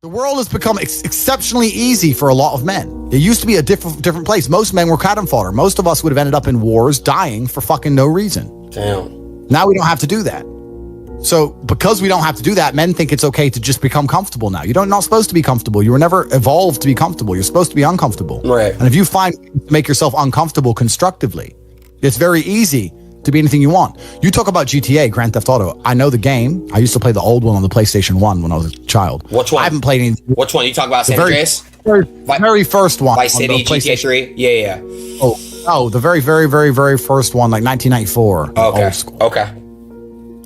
The world has become exceptionally easy for a lot of men. It used to be a different place. Most men were cannon fodder. Most of us would have ended up in wars, dying for fucking no reason. Damn. Now we don't have to do that. So because we don't have to do that, men think it's okay to just become comfortable now. You're not supposed to be comfortable. You were never evolved to be comfortable. You're supposed to be uncomfortable. Right. And if you make yourself uncomfortable constructively, it's very easy to be anything you want. You talk about GTA, Grand Theft Auto. I know the game. I used to play the old one on the PlayStation 1 when I was a child. Which one? I haven't played any. Which one? You talk about San Andreas? Very first one. Vice City, GTA 3? Yeah. Oh, the very, very, very, very first one, like 1994. Okay. Old school. Okay.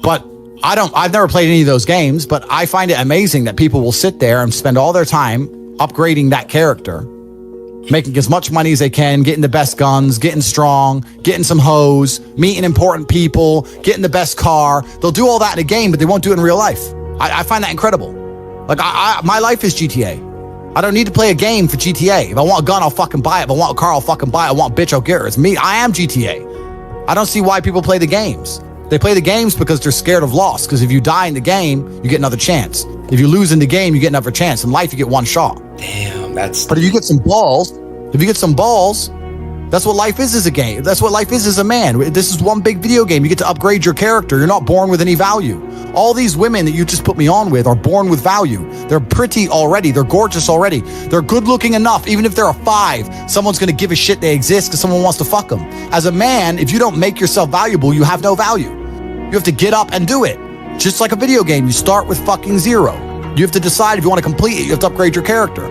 But I've never played any of those games, but I find it amazing that people will sit there and spend all their time upgrading that character, making as much money as they can, getting the best guns, getting strong, getting some hoes, meeting important people, getting the best car. They'll do all that in a game, but they won't do it in real life. I find that incredible. Like, my life is GTA. I don't need to play a game for GTA. If I want a gun, I'll fucking buy it. If I want a car, I'll fucking buy it. I want a bitch, I'll get her. It's me. I am GTA. I don't see why people play the games. They play the games because they're scared of loss. Because if you die in the game, you get another chance. If you lose in the game, you get another chance. In life, you get one shot. Damn, that's... But if you get some balls, that's what life is as a game. That's what life is as a man. This is one big video game. You get to upgrade your character. You're not born with any value. All these women that you just put me on with are born with value. They're pretty already. They're gorgeous already. They're good looking enough. Even if they're a 5, someone's going to give a shit they exist because someone wants to fuck them. As a man, if you don't make yourself valuable, you have no value. You have to get up and do it. Just like a video game, you start with fucking 0. You have to decide if you want to complete it. You have to upgrade your character.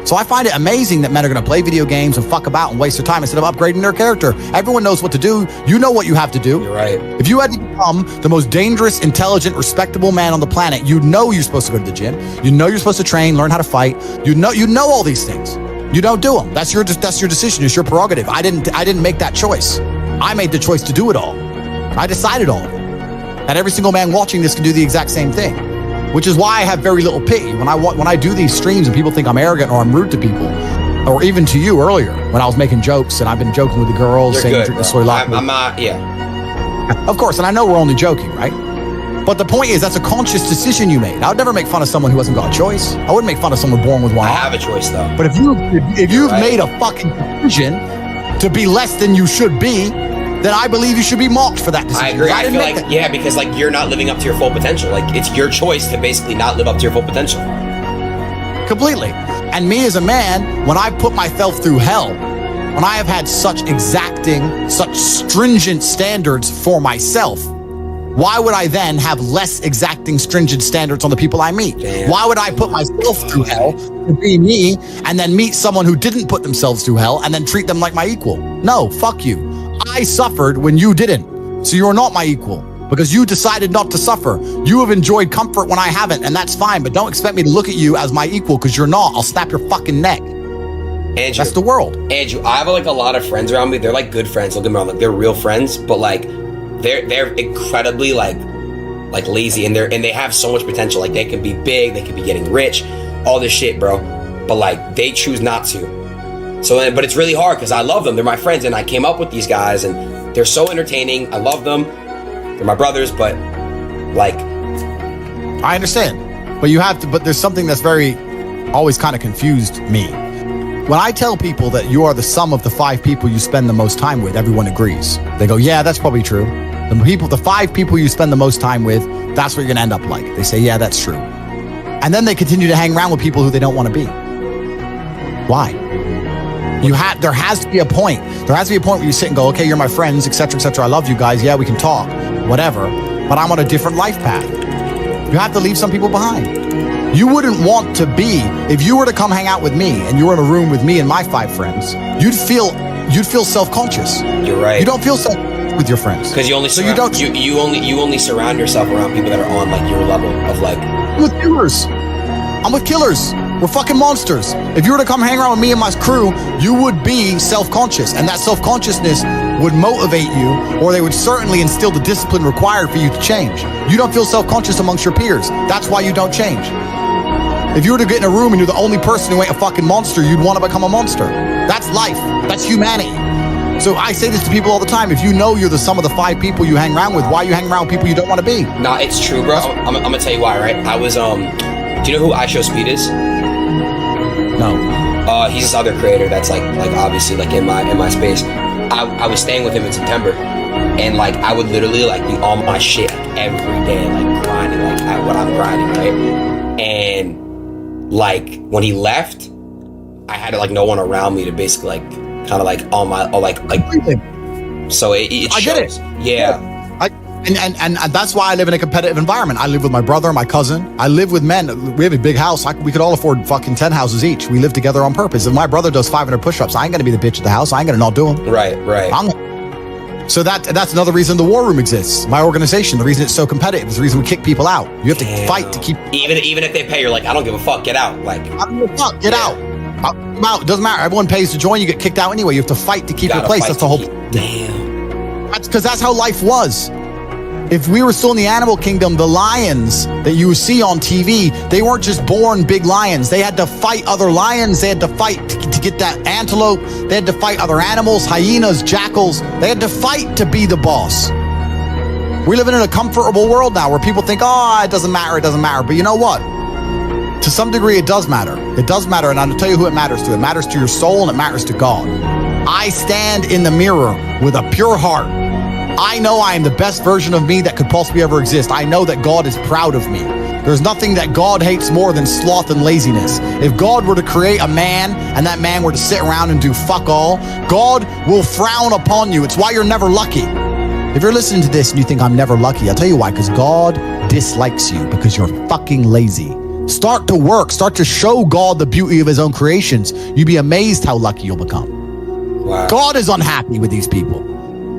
So I find it amazing that men are going to play video games and fuck about and waste their time instead of upgrading their character. Everyone knows what to do. You know what you have to do. You're right. If you had to become the most dangerous, intelligent, respectable man on the planet, you know you're supposed to go to the gym. You know you're supposed to train, learn how to fight. You know all these things. You don't do them. That's your decision. It's your prerogative. I didn't make that choice. I made the choice to do it all. I decided all of it. And every single man watching this can do the exact same thing. Which is why I have very little pity. When I do these streams and people think I'm arrogant or I'm rude to people, or even to you earlier when I was making jokes and I've been joking with the girls, saying drink the soy latte. I'm not, yeah. Of course, and I know we're only joking, right? But the point is, that's a conscious decision you made. I would never make fun of someone who hasn't got a choice. I wouldn't make fun of someone born with one. I have a choice though. But if you've made a fucking decision to be less than you should be, then I believe you should be mocked for that decision. I agree. I feel like, yeah, because like you're not living up to your full potential. Like it's your choice to basically not live up to your full potential. Completely. And me as a man, when I put myself through hell, when I have had such exacting, such stringent standards for myself, why would I then have less exacting, stringent standards on the people I meet? Damn. Why would I put myself through hell to be me and then meet someone who didn't put themselves through hell and then treat them like my equal? No, fuck you. I suffered when you didn't. So you're not my equal because you decided not to suffer. You have enjoyed comfort when I haven't, and that's fine, but don't expect me to look at you as my equal because you're not. I'll snap your fucking neck. Andrew, that's the world. Andrew, I have like a lot of friends around me. They're like good friends. Don't get me wrong, like they're real friends, but like they're incredibly like lazy and they have so much potential. Like they can be big, they can be getting rich, all this shit, bro. But like they choose not to. So, but it's really hard because I love them. They're my friends, and I came up with these guys, and they're so entertaining. I love them. They're my brothers, but like, I understand. But you have to. But there's something that's always kind of confused me. When I tell people that you are the sum of the 5 people you spend the most time with, everyone agrees. They go, "Yeah, that's probably true." The 5 people you spend the most time with, that's what you're gonna end up like. They say, "Yeah, that's true," and then they continue to hang around with people who they don't want to be. Why? There has to be a point. There has to be a point where you sit and go, okay, you're my friends, etc., etc. I love you guys. Yeah, we can talk, whatever. But I'm on a different life path. You have to leave some people behind. You wouldn't want to be, if you were to come hang out with me and you were in a room with me and my 5 friends, you'd feel self-conscious. You're right. You don't feel self-conscious with your friends. Because you only surround yourself around people that are on like your level of like. I'm with killers. I'm with killers. We're fucking monsters. If you were to come hang around with me and my crew, you would be self-conscious, and that self-consciousness would motivate you, or they would certainly instill the discipline required for you to change. You don't feel self-conscious amongst your peers. That's why you don't change. If you were to get in a room and you're the only person who ain't a fucking monster, you'd want to become a monster. That's life. That's humanity. So I say this to people all the time. If you know you're the sum of the 5 people you hang around with, why you hang around with people you don't want to be? Nah, it's true, bro. I'm gonna tell you why, right? I was Do you know who I Show Speed is? No. He's this other creator that's like obviously like in my space. I was staying with him in September, and like I would literally like be on my shit like, every day, like grinding, like what I'm grinding, right? And like when he left, I had like no one around me to basically like kind of like on my like. So it shows. I get it. Yeah. And that's why I live in a competitive environment. I live with my brother, my cousin. I live with men. We have a big house. We could all afford fucking 10 houses each. We live together on purpose. If my brother does 500 push-ups, I ain't going to be the bitch at the house. I ain't going to not do them. Right. So that's another reason the war room exists. My organization, the reason it's so competitive is the reason we kick people out. You have to fight to keep... Even if they pay, you're like, I don't give a fuck, get out. Like, I don't give a fuck, get out. I'm out. It doesn't matter. Everyone pays to join. You get kicked out anyway. You have to fight to keep your place. That's the whole... Damn. That's because that's how life was. If we were still in the animal kingdom, the lions that you see on TV, they weren't just born big lions. They had to fight other lions. They had to fight to get that antelope. They had to fight other animals, hyenas, jackals. They had to fight to be the boss. We're living in a comfortable world now where people think, oh, it doesn't matter. But you know what? To some degree, it does matter. It does matter. And I'll tell you who it matters to. It matters to your soul and it matters to God. I stand in the mirror with a pure heart. I know I am the best version of me that could possibly ever exist. I know that God is proud of me. There's nothing that God hates more than sloth and laziness. If God were to create a man and that man were to sit around and do fuck all, God will frown upon you. It's why you're never lucky. If you're listening to this and you think I'm never lucky, I'll tell you why, because God dislikes you because you're fucking lazy. Start to work. Start to show God the beauty of his own creations. You'd be amazed how lucky you'll become. Wow. God is unhappy with these people.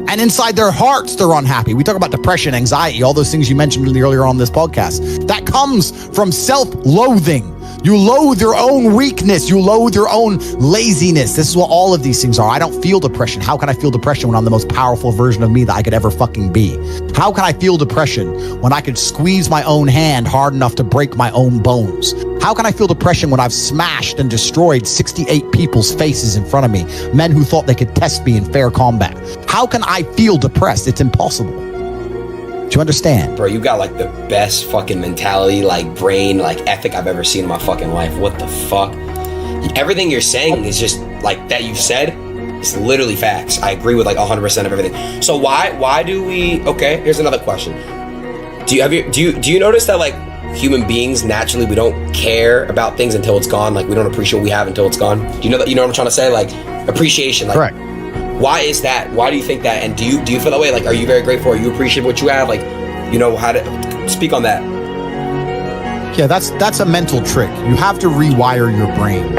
And inside their hearts, they're unhappy. We talk about depression, anxiety, all those things you mentioned earlier on this podcast. That comes from self-loathing. You loathe your own weakness. You loathe your own laziness. This is what all of these things are. I don't feel depression. How can I feel depression when I'm the most powerful version of me that I could ever fucking be? How can I feel depression when I could squeeze my own hand hard enough to break my own bones? How can I feel depression when I've smashed and destroyed 68 people's faces in front of me, men who thought they could test me in fair combat? How can I feel depressed? It's impossible. Do you understand? Bro, you got like the best fucking mentality, like brain, like ethic I've ever seen in my fucking life. What the fuck? Everything you're saying is just like that you've said. It's literally facts. I agree with like 100% of everything. So why do we? Okay, here's another question. Do you notice that like human beings naturally we don't care about things until it's gone? Like we don't appreciate what we have until it's gone. Do you know that? You know what I'm trying to say? Like appreciation. Like, correct. Why is that? Why do you think that? And do you feel that way? Like, are you very grateful? Are you appreciate what you have? Like, you know how to speak on that? Yeah, that's a mental trick. You have to rewire your brain.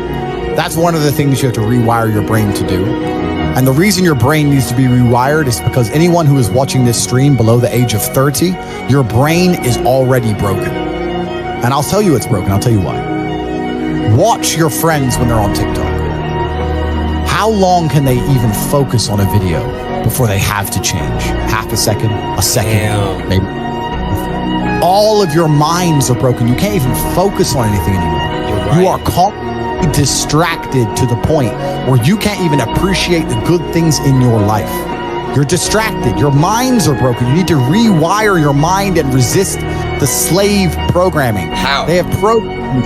That's one of the things you have to rewire your brain to do. And the reason your brain needs to be rewired is because anyone who is watching this stream below the age of 30, your brain is already broken. And I'll tell you it's broken. I'll tell you why. Watch your friends when they're on TikTok. How long can they even focus on a video before they have to change? Half a second, maybe. All of your minds are broken. You can't even focus on anything anymore. You're right. You are constantly distracted to the point where you can't even appreciate the good things in your life. You're distracted. Your minds are broken. You need to rewire your mind and resist the slave programming. How? They have programmed.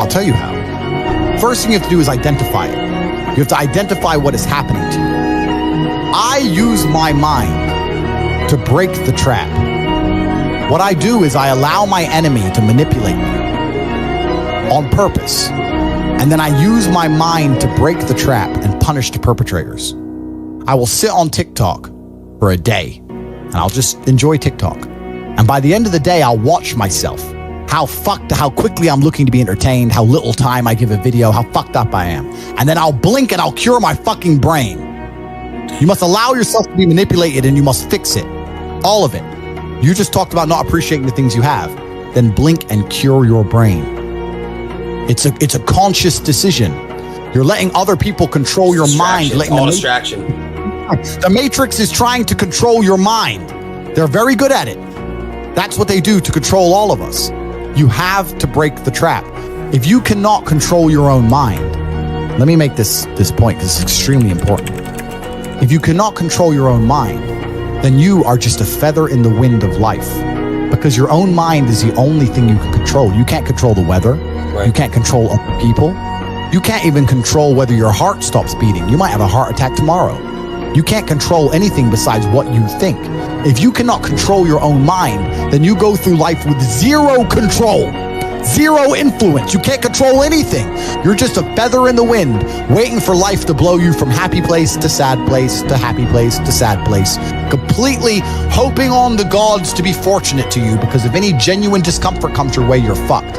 I'll tell you how. First thing you have to do is identify it. You have to identify what is happening to you. I use my mind to break the trap. What I do is I allow my enemy to manipulate me on purpose. And then I use my mind to break the trap and punish the perpetrators. I will sit on TikTok for a day and I'll just enjoy TikTok. And by the end of the day, I'll watch myself. How quickly I'm looking to be entertained, how little time I give a video, how fucked up I am. And then I'll blink and I'll cure my fucking brain. You must allow yourself to be manipulated and you must fix it. All of it. You just talked about not appreciating the things you have. Then blink and cure your brain. It's a conscious decision. You're letting other people control your mind. All distraction. The Matrix is trying to control your mind. They're very good at it. That's what they do to control all of us. You have to break the trap. If you cannot control your own mind, let me make this point because it's extremely important. If you cannot control your own mind, then you are just a feather in the wind of life because your own mind is the only thing you can control. You can't control the weather. Right. You can't control other people. You can't even control whether your heart stops beating. You might have a heart attack tomorrow. You can't control anything besides what you think. If you cannot control your own mind, then you go through life with zero control, zero influence. You can't control anything. You're just a feather in the wind, waiting for life to blow you from happy place to sad place to happy place to sad place, completely hoping on the gods to be fortunate to you, because if any genuine discomfort comes your way, you're fucked.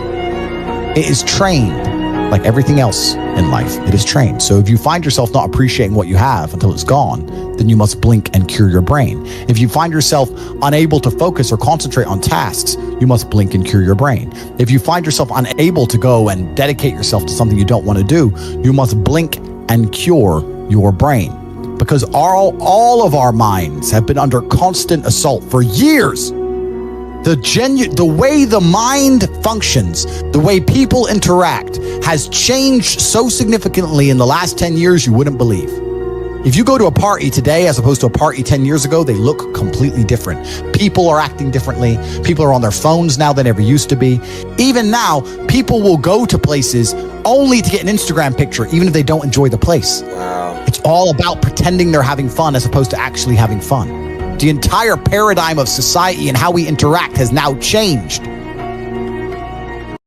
It is trained. Like everything else in life, it is trained. So if you find yourself not appreciating what you have until it's gone, then you must blink and cure your brain. If you find yourself unable to focus or concentrate on tasks, you must blink and cure your brain. If you find yourself unable to go and dedicate yourself to something you don't want to do, you must blink and cure your brain. Because all of our minds have been under constant assault for years. The way the mind functions, the way people interact has changed so significantly in the last 10 years you wouldn't believe. If you go to a party today as opposed to a party 10 years ago, they look completely different. People are acting differently. People are on their phones now than ever used to be. Even now, people will go to places only to get an Instagram picture, even if they don't enjoy the place. Wow. It's all about pretending they're having fun as opposed to actually having fun. The entire paradigm of society and how we interact has now changed.